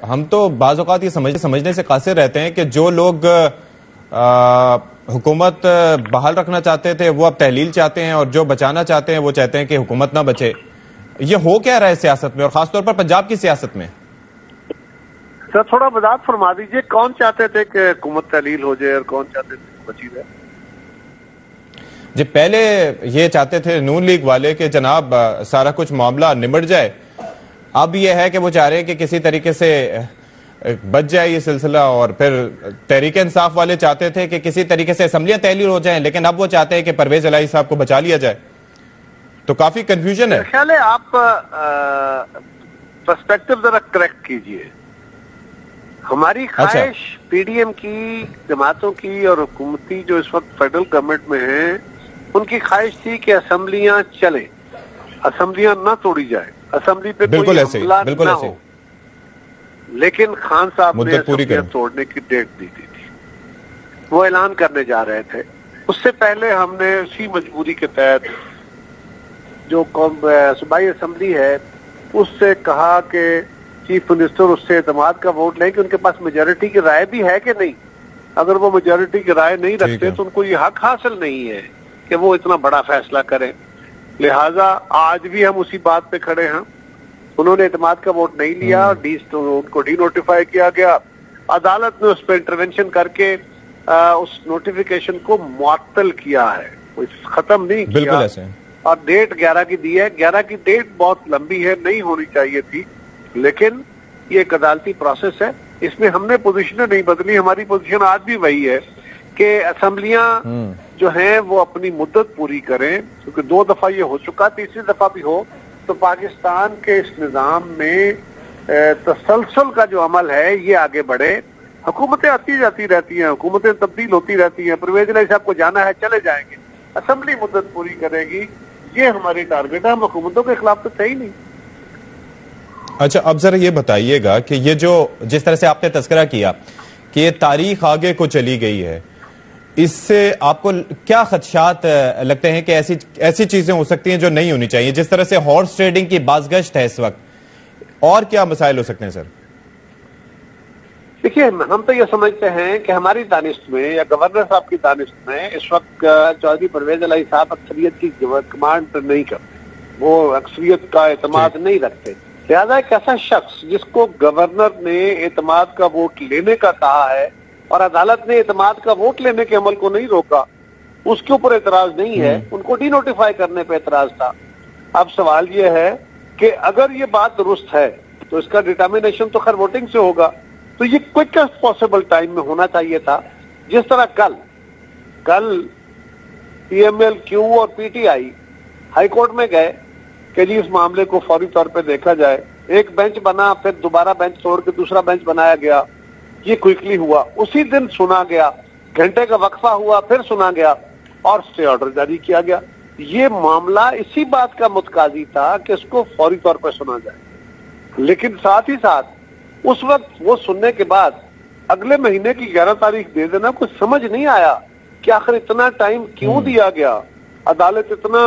ہم تو بعض اوقات یہ سمجھنے سے قاصر رہتے ہیں کہ جو لوگ حکومت بحال رکھنا چاہتے تھے وہ اب تحلیل چاہتے ہیں، اور جو بچانا چاہتے ہیں وہ چاہتے ہیں کہ حکومت نہ بچے. یہ ہو کیا رہا ہے سیاست میں، اور خاص طور پر پنجاب کی سیاست میں؟ سر تھوڑا وضاحت فرما دیجئے، کون چاہتے تھے کہ حکومت تحلیل ہو جائے اور کون چاہتے تھے کہ بچی رہے؟ جی پہلے یہ چاہتے تھے نون لیگ والے کہ جناب سارا کچھ معاملہ نمٹ جائے. اب یہ ہے کہ وہ چاہ رہے ہیں کہ کسی طریقے سے بچ جائے یہ سلسلہ، اور پھر تحریک انصاف والے چاہتے تھے کہ کسی طریقے سے اسمبلیاں تحلیل ہو جائیں، لیکن اب وہ چاہتے ہیں کہ پرویز الہی صاحب کو بچا لیا جائے. تو کافی کنفیوژن ہے. خیال ہے آپ پرسپیکٹو ذرا کریکٹ کیجئے. ہماری خواہش پی ڈی ایم کی، جماعتوں کی اور حکومتی جو اس وقت فیڈرل گورنمنٹ میں ہیں، ان کی خواہش تھی کہ اسمبلیاں چلیں، اسمبلیاں نہ توڑی جائیں، اسمبلی پہ کوئی حملہ نہ ہو. لیکن خان صاحب نے اسمبلیاں توڑنے کی ڈیٹ دی تھی، وہ اعلان کرنے جا رہے تھے. اس سے پہلے ہم نے اسی مجبوری کے تحت جو صوبائی اسمبلی ہے اس سے کہا کہ چیف منسٹر اس سے اعتماد کا ووٹ لیں کہ ان کے پاس میجورٹی کی رائے بھی ہے کہ نہیں. اگر وہ میجورٹی کی رائے نہیں رکھتے تو ان کو یہ حق حاصل نہیں ہے کہ وہ اتنا بڑا فیصلہ کریں. لہٰذا آج بھی ہم اسی بات پہ کھڑے ہیں. انہوں نے اعتماد کا ووٹ نہیں لیا، ان کو ڈی نوٹیفائی کیا گیا. عدالت نے اس پہ انٹروینشن کر کے اس نوٹیفیکیشن کو معطل کیا ہے، ختم نہیں کیا، اور ڈیٹ 11 کی دی ہے. 11 کی ڈیٹ بہت لمبی ہے، نہیں ہونی چاہیے تھی، لیکن یہ ایک عدالتی پروسیس ہے. اس میں ہم نے پوزیشنیں نہیں بدلی. ہماری پوزیشن آج بھی وہی ہے کہ اسمبلیاں جو ہیں وہ اپنی مدت پوری کریں، کیونکہ 2 دفعہ یہ ہو چکا، تیسری دفعہ بھی ہو تو پاکستان کے اس نظام میں تسلسل کا جو عمل ہے یہ آگے بڑھے. حکومتیں آتی جاتی رہتی ہیں، حکومتیں تبدیل ہوتی رہتی ہیں. پرویز الہی صاحب کو جانا ہے، چلے جائیں گے، اسمبلی مدت پوری کرے گی. یہ ہماری ٹارگٹ ہے. ہم حکومتوں کے خلاف تو تھے ہی نہیں. اچھا اب ذرا یہ بتائیے گا کہ یہ جو جس طرح سے آپ نے تذکرہ کیا کہ یہ تاریخ آگے کو چلی گئی ہے، اس سے آپ کو کیا خدشات لگتے ہیں کہ ایسی چیزیں ہو سکتی ہیں جو نہیں ہونی چاہیے، جس طرح سے ہارس ٹریڈنگ کی بازگشت ہے اس وقت، اور کیا مسائل ہو سکتے ہیں سر؟ دیکھیے ہم تو یہ سمجھتے ہیں کہ ہماری دانست میں یا گورنر صاحب کی دانست میں اس وقت چودھری پرویز الہی صاحب اکثریت کی کمانڈ نہیں کرتے، وہ اکثریت کا اعتماد نہیں رکھتے. لہٰذا ایک ایسا شخص جس کو گورنر نے اعتماد کا ووٹ لینے کا کہا ہے اور عدالت نے اعتماد کا ووٹ لینے کے عمل کو نہیں روکا، اس کے اوپر اعتراض نہیں ہے. ان کو ڈی نوٹیفائی کرنے پہ اعتراض تھا. اب سوال یہ ہے کہ اگر یہ بات درست ہے تو اس کا ڈٹرمنیشن تو خیر ووٹنگ سے ہوگا، تو یہ کوئکسٹ پاسبل ٹائم میں ہونا چاہیے تھا. جس طرح کل پی ایم ایل کیو اور P T I high court میں گئے کہ جی اس معاملے کو فوری طور پہ دیکھا جائے. ایک بینچ بنا، پھر دوبارہ بینچ توڑ کے دوسرا بینچ بنایا گیا. یہ کوئکلی ہوا، اسی دن سنا گیا، گھنٹے کا وقفہ ہوا، پھر سنا گیا اور اسٹے آرڈر جاری کیا گیا. یہ معاملہ اسی بات کا متقاضی تھا کہ اس کو فوری طور پر سنا جائے. لیکن ساتھ ہی ساتھ اس وقت وہ سننے کے بعد اگلے مہینے کی 11 تاریخ دے دینا کچھ سمجھ نہیں آیا کہ آخر اتنا ٹائم کیوں دیا گیا. عدالت اتنا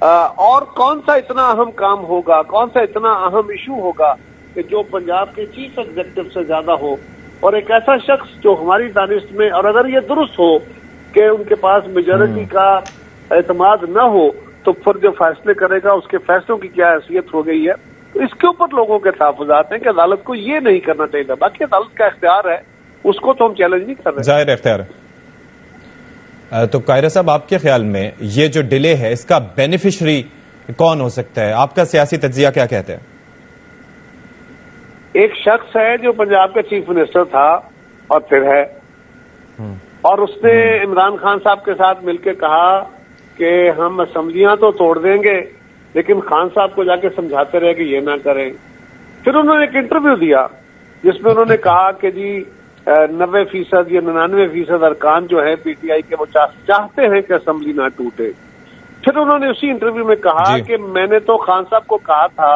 اور کون سا اتنا اہم کام ہوگا، کون سا اتنا اہم ایشو ہوگا کہ جو پنجاب کے چیف ایگزیکٹو سے زیادہ ہو، اور ایک ایسا شخص جو ہماری دانست میں، اور اگر یہ درست ہو کہ ان کے پاس میجورٹی کا اعتماد نہ ہو تو پھر جو فیصلے کرے گا اس کے فیصلوں کی کیا حیثیت ہو گئی ہے. تو اس کے اوپر لوگوں کے تحفظات ہیں کہ عدالت کو یہ نہیں کرنا چاہیے تھا. باقی عدالت کا اختیار ہے، اس کو تو ہم چیلنج نہیں کر رہے. ظاہر اختیار ہے. تو قاہرہ صاحب آپ کے خیال میں یہ جو ڈیلے ہے اس کا بینیفیشری کون ہو سکتا ہے؟ آپ کا سیاسی تجزیہ کیا کہتے ہیں؟ ایک شخص ہے جو پنجاب کا چیف منسٹر تھا اور پھر ہے، اور اس نے عمران خان صاحب کے ساتھ مل کے کہا کہ ہم اسمبلیاں تو توڑ دیں گے لیکن خان صاحب کو جا کے سمجھاتے رہے کہ یہ نہ کریں. پھر انہوں نے ایک انٹرویو دیا جس میں انہوں نے کہا کہ جی 90% یا 99% ارکان جو ہے پی ٹی آئی کے وہ چاہتے ہیں کہ اسمبلی نہ ٹوٹے. پھر انہوں نے اسی انٹرویو میں کہا کہ میں نے تو خان صاحب کو کہا تھا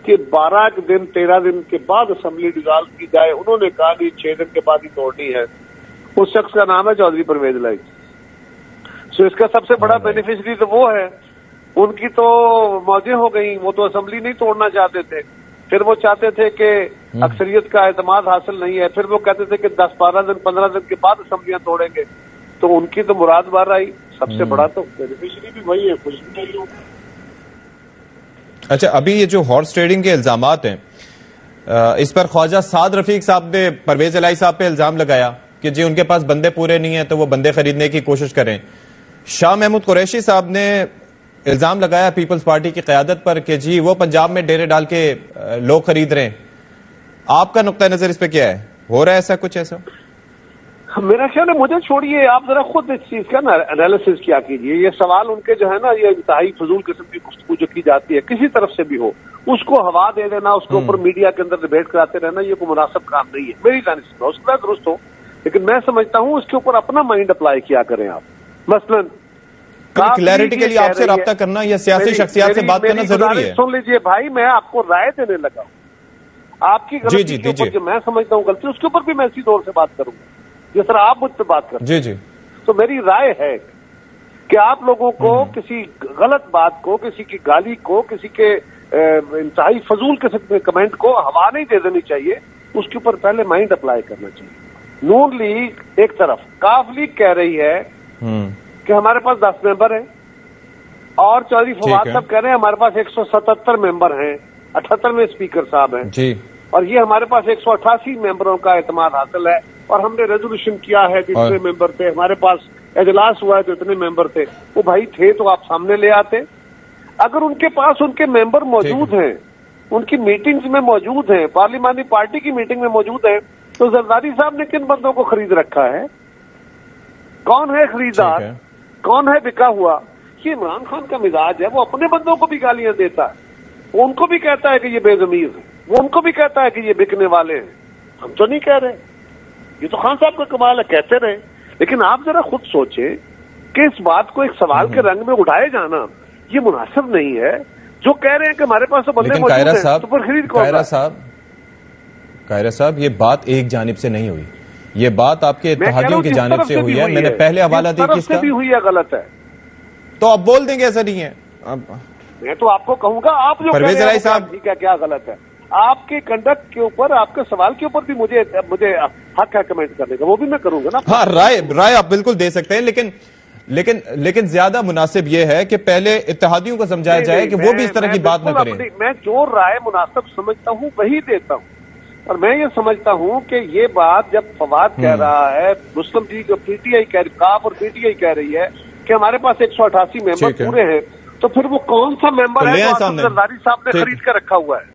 کہ 12 دن 13 دن کے بعد اسمبلی ڈیزالو کی جائے. انہوں نے کہا کہ 6 دن کے بعد ہی توڑنی ہے. اس شخص کا نام ہے چودھری پرویز الہی. سو اس کا سب سے بڑا بینیفیشری تو وہ ہے. ان کی تو موجیں ہو گئیں، وہ تو اسمبلی نہیں توڑنا چاہتے تھے. پھر وہ چاہتے تھے کہ اکثریت کا اعتماد حاصل نہیں ہے، پھر وہ کہتے تھے کہ 10-12 دن 15 دن کے بعد اسمبلیاں توڑیں گے. تو ان کی تو مراد بار آئی. سب سے بڑا تو بینیفیشری بھی وہی ہے، کچھ بھی نہیں ہو. اچھا، ابھی یہ جو ہارس ٹریڈنگ کے الزامات ہیں، اس پر خواجہ سعد رفیق صاحب نے پرویز الہی صاحب پہ الزام لگایا کہ جی ان کے پاس بندے پورے نہیں ہیں تو وہ بندے خریدنے کی کوشش کریں. شاہ محمود قریشی صاحب نے الزام لگایا پیپلز پارٹی کی قیادت پر کہ جی وہ پنجاب میں ڈیرے ڈال کے لوگ خرید رہے ہیں. آپ کا نقطہ نظر اس پہ کیا ہے؟ ہو رہا ہے ایسا کچھ ایسا؟ میرا خیال ہے مجھے چھوڑیے، آپ ذرا خود اس چیز کا نا انالیسس کیا کیجیے. یہ سوال ان کے جو ہے نا، یہ انتہائی فضول قسم کی گفتگو جو کی جاتی ہے کسی طرف سے بھی ہو، اس کو ہوا دے دینا، اس کے اوپر میڈیا کے اندر ڈیبیٹ کراتے رہنا، یہ کوئی مناسب کام نہیں ہے میری دانش میں. اس کا درست ہو، لیکن میں سمجھتا ہوں اس کے اوپر اپنا مائنڈ اپلائی کیا کریں آپ. مثلاً کلیئرٹی کے لیے آپ سے رابطہ کرنا یا سیاسی شخصیات سے بات کرنا ضروری ہے. سن لیجیے بھائی، میں آپ کو رائے دینے لگا ہوں. آپ کی غلطی کے اوپر جو میں سمجھتا ہوں غلطی، اس کے اوپر بھی میں اسی دور سے بات کروں گا جس طرح آپ مجھ سے بات کریں. جی جی. تو میری رائے ہے کہ آپ لوگوں کو کسی غلط بات کو، کسی کی گالی کو، کسی کے انتہائی فضول قسم کے کمنٹ کو ہوا نہیں دے دینی چاہیے. اس کے اوپر پہلے مائنڈ اپلائی کرنا چاہیے. نون لیگ ایک طرف، کاف لیگ کہہ رہی ہے کہ ہمارے پاس 10 ممبر ہیں، اور چودھری فواد صاحب کہہ رہے ہیں ہمارے پاس 177 ممبر ہیں، 78 اسپیکر صاحب ہیں جی، اور یہ ہمارے پاس 188 ممبروں کا اعتماد حاصل ہے، اور ہم نے ریزولوشن کیا ہے کہ اتنے ممبر تھے، ہمارے پاس اجلاس ہوا ہے تو اتنے ممبر تھے. وہ بھائی تھے تو آپ سامنے لے آتے. اگر ان کے پاس ان کے ممبر موجود ہیں، ان کی میٹنگز میں موجود ہیں، پارلیمانی پارٹی کی میٹنگ میں موجود ہیں، تو زرداری صاحب نے کن بندوں کو خرید رکھا ہے؟ کون ہے خریدار؟ کون ہے بکا ہوا؟ یہ عمران خان کا مزاج ہے، وہ اپنے بندوں کو بھی گالیاں دیتا ہے، وہ ان کو بھی کہتا ہے کہ یہ بے ضمیر ہے، وہ ان کو بھی کہتا ہے کہ یہ بکنے والے ہیں. ہم تو نہیں کہہ رہے، یہ تو خان صاحب کا کمال ہے، کہتے رہے. لیکن آپ ذرا خود سوچیں کہ اس بات کو ایک سوال کے رنگ میں اٹھائے جانا یہ مناسب نہیں ہے. جو کہہ رہے ہیں کہ ہمارے پاس تو بندے موجود ہیں تو پھر خرید کون رہا ہے؟ قاہرہ صاحب، یہ بات ایک جانب سے نہیں ہوئی، یہ بات آپ کے اتحادیوں کی جانب سے ہوئی ہے. میں نے پہلے حوالہ دیا کس کا بھی ہوئی ہے، غلط ہے تو آپ بول دیں گے ایسا نہیں ہے. میں تو آپ کو کہوں گا، آپ جو پرویز الہی صاحب کیا غلط ہے، آپ کے کنڈکٹ کے اوپر، آپ کے سوال کے اوپر بھی مجھے حق ہے کمنٹ کرنے کا، وہ بھی میں کروں گا نا. ہاں، رائے آپ بالکل دے سکتے ہیں، لیکن زیادہ مناسب یہ ہے کہ پہلے اتحادیوں کو سمجھایا جائے کہ وہ بھی اس طرح کی بات نہ کریں. میں جو رائے مناسب سمجھتا ہوں وہی دیتا ہوں، اور میں یہ سمجھتا ہوں کہ یہ بات جب فواد کہہ رہا ہے، مسلم لیگ اور پی ٹی آئی کاف اور پی ٹی آئی کہہ رہی ہے کہ ہمارے پاس 188 ممبر پورے ہیں، تو پھر وہ کون سا ممبر ہے جو زرداری صاحب نے خرید کر رکھا ہوا ہے؟